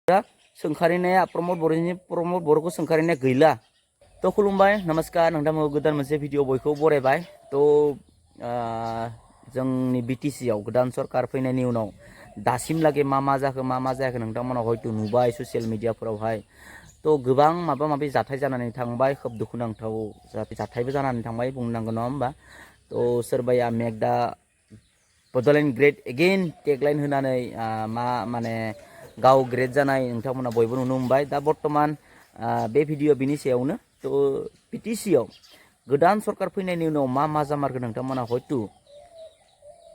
सोंखारिनाया प्रमद बर'खौ सोंखारिनाया गैला। तो खुलुमबाय नमस्कार नोंथांमोनखौ गोदान मोनसे भिडिअ बयखौ बरायबाय। तो जोंनि BTC आव गोदान सरकार फैनायनि उनाव दासिमलागै मा जाखो मा जायाखै नोंथांमोना हयथ' नुबाय ससियेल मिडियाफोरावहाय। तो गोबां माबा माबि जाथाय जानानै थांबाय, खोब दुखुनांथाव जाथायबो जानानै थांबाय बुंनांगोन नङा होमबा। तो सोरबाया मेक दा बड'लेण्ड ग्रेट एगेन टेगलाइन होनानै माने गाव ग्रेट जानाय नोंथांमोना बयबो नुनो मोनबाय। दा बर्तमान बे भिडिअ बिनि सायावनो। तो BTC आव गोदान सरकार फैनायनि उनाव मा जामारगोन नोंथांमोना हयथ'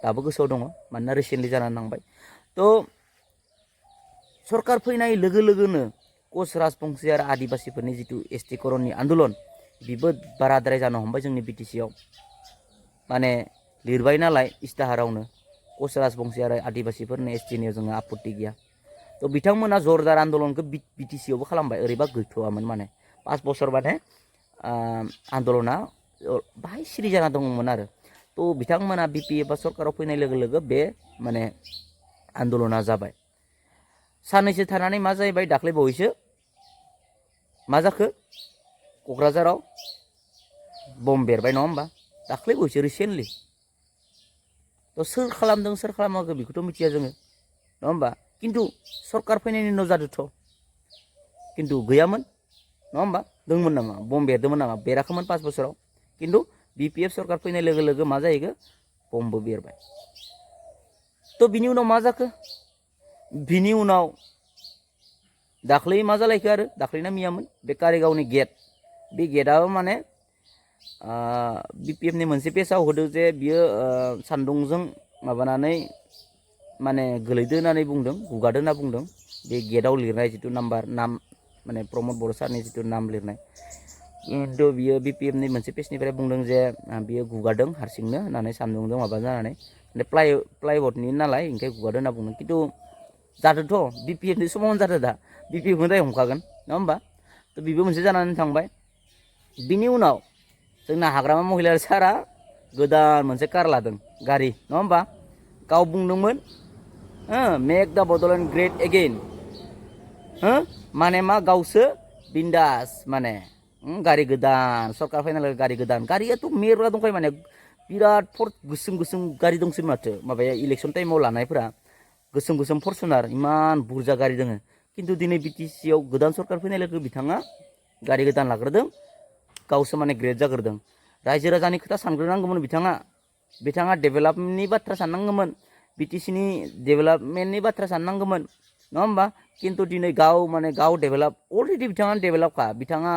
दाबो गोसोआव दङ, मानोना रिसेन्टलि जानानै थांबाय। तो सरकार फैनाय लोगो लोगोनो कच राजबंशी आरो आदिबासीफोरनि जितु ST करननि आन्दलन बेबो बाराद्राय जानो हमबाय जोंनि BTC आव। माने लिरबाय नालाय इस्ताहारावनो कच राजबंशी आरो आदिबासीफोरनि STनियाव जोङो आपत्ति गैया। तो बिथांमोना जरदार आन्दलनखौ BTC आवबो खालामबाय, ओरैबा गैथ'वामोन माने 5 बोसोर माने आन्दलना बाहाय सिरि जाना दंमोन आरो। तो बिथांमोना BP एबा सरकाराव फैनाय लोगो लोगो बे माने आन्दलना जाबाय। साननैसो थानानै मा जाहैबाय, दाख्लै बावैसो मा जाखो, क'क्राझाराव बम बेरबाय नङा होमबा, दाख्लै बावैसो रिसेन्टलि। तो सोर खालामदों सोर खालामाखै बेखौथ' मिथिया जोङो नङा होमबा। किन्तु सरकार फैनायनि उनाव जादोंथ', किन्तु गैयामोन नङा होमबा। दंमोन नामा, बम बेरदोंमोन नामा, बेराखैमोन 5 बोसोराव। किन्तु BPF सरकार फैनाय लोगो लोगो मा जाहैगो, बमबो बेरबाय। तो बिनि उनाव मा जाखो, बिनि उनाव दाख्लै मा जालायखो, आरो दाख्लैना मियामोन, बे कारिगावनि गेट, बे गेटआबो माने BPFनि मोनसे पेजआव होदों जे बियो सान्दुंजों माबानानै माने गोलैदो होननानै बुंदों, गुगादो होनना बुंदों। बे गेटआव लिरनाय जितु नाम माने प्रमद बर' सारनि जितु नाम लिरनाय, किन्तु बियो BPFनि मोनसे पेजनिफ्राय बुंदों जे बियो गुगादों हारसिंनो होननानै, सान्दुंजों माबा जानानै, माने प्लाइबर्डनि नालाय ओंखाय गुगादो होनना बुंदों। किन्तु जादोंथ', BPFनि समावनो जादों, दा BPFखौनो दाय हमखागोन नङा होमबा। तो बेबो मोनसे जानानै थांबाय। बिनि उनाव जोंना हाग्रामा महिलारि सारा गोदान मोनसे कार लादों, गारि नङा होमबा। गाव बुंदोंमोन मेक दा बड'लेण्ड ग्रेट एगेन, माने मा गावसो बिन्दास माने गारि गोदान, सरकार फैनाय गारि गोदान, गारियाथ' मेरला दंखायो माने बिराद गोसोम गारि दंसै माथो, माबाया इलेक्सन टाइमाव लानायफोरा गोसोम फर्चुनार इमान बुरजा गारि दोङो। किन्तु दिनै BTC आव गोदान सरकार फैनाय लोगो बिथाङा गारि गोदान लाग्रोदों, गावसो माने ग्रेट जाग्रोदों। रायजो राजानि खोथा सानग्रोनांगौमोन बिथाङा डेभेलपमेन्टनि बाथ्रा साननांगौमोन, BTCनि डेभेलपमेन्टनि बाथ्रा साननांगौमोन नङा होमबा। किन्तु दिनै गाव डेभेलप, अलरेडि बिथाङा डेभेलपखा, बिथाङा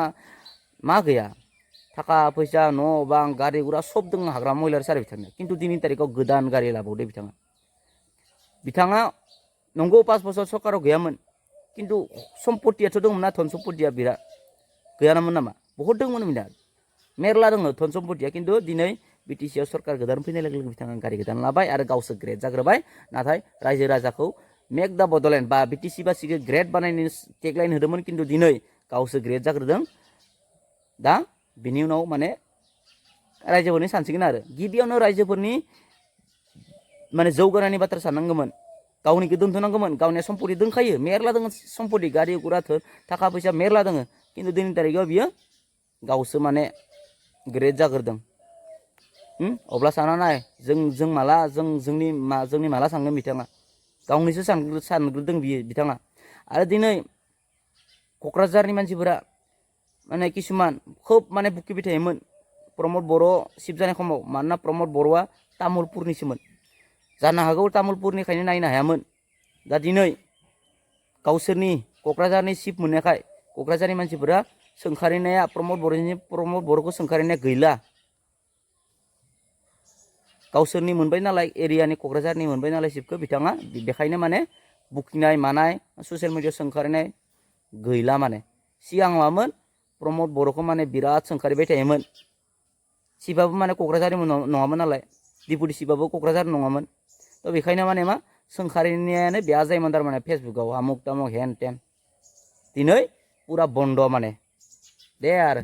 मा गैया, थाखा फैसा न' बां गारि गुरा सब दङ हाग्रामा महिलारि सार बिथांनो। किन्तु दिनैनि तारिखाव गोदान गारि लाबावदो बिथाङा नंगौ 5 बोसोर सरकाराव गैयामोन, किन्तु सम्पतियाथ' दंमोन ना, धन सम्पतिया बिराद गैयामोन नामा, बहुद दंमोन बिना, मेरला दङ धन सम्पतिया। किन्तु दिनै BTC आव सरकार गोदान फैनाय लोगो लोगो बिथाङा गारि गोदान लाबाय आरो गावसो ग्रेट जाग्रोबाय। नाथाय रायजो राजाखौ मेक दा बड'लेण्ड बा BTC बासिखौ ग्रेट बानायनो टेगलाइन होदोंमोन, किन्तु दिनै गावसो ग्रेट जाग्रोदों। दा बिनि उनाव माने रायजोफोरनि सानसिगोन आरो। गिबियावनो रायजोफोरनि माने जौगानायनि बाथ्रा साननांगौमोन, गावनिखौ दोनथ'नांगौमोन। गावनिया सम्पति दंखायो, मेरला दङ सम्पति, गारि गुरा थाखा फैसा मेरला दङ। किन्तु दिनैनि तारिखाव बियो गावसो माने ग्रेट जाग्रोदों। अब्ला साना नाय जों माला सानगोन बिथाङा, गावनिसो सानग्रोदों बिथाङा। आरो दिनै क'क्राझारनि मानसिफोरा माने किसुमान खोब माने बुखिबाय थायोमोन प्रमद बर' सिफ जानाय समाव, मानोना प्रमद बर'आ तामुलपुरनिसोमोन, जानो हागौ तामुलपुरनिखायनो नायनो हायामोन। दा दिनै गावसोरनि क'क्राझारनि सिफ मोननायखाय क'क्राझारनि मानसिफोरा सोंखारिनाया प्रमद बर'खौ सोंखारिनाया गैला, गावसोरनि मोनबाय नालाय, एरियानि क'क्राझारनि मोनबाय नालाय सिफखौ बिथाङा, बेखायनो माने बुखिनाय मानाय ससियेल मिडियायाव सोंखारिनाय गैला। माने सिगां मामोन, प्रमद बर'खौ माने बिराद सोंखारिबाय थायोमोन। सिफाबो माने क'क्राझारनि नङामोन नालाय, डिपुटि सिफाबो क'क्राझार नङामोन। तो बेखायनो माने मा सोंखारिनायानो बेया जायोमोन थारमाने फेसबुकाव आमुक तामुक हेन टेन। दिनै पुरा बन्द माने दे आरो।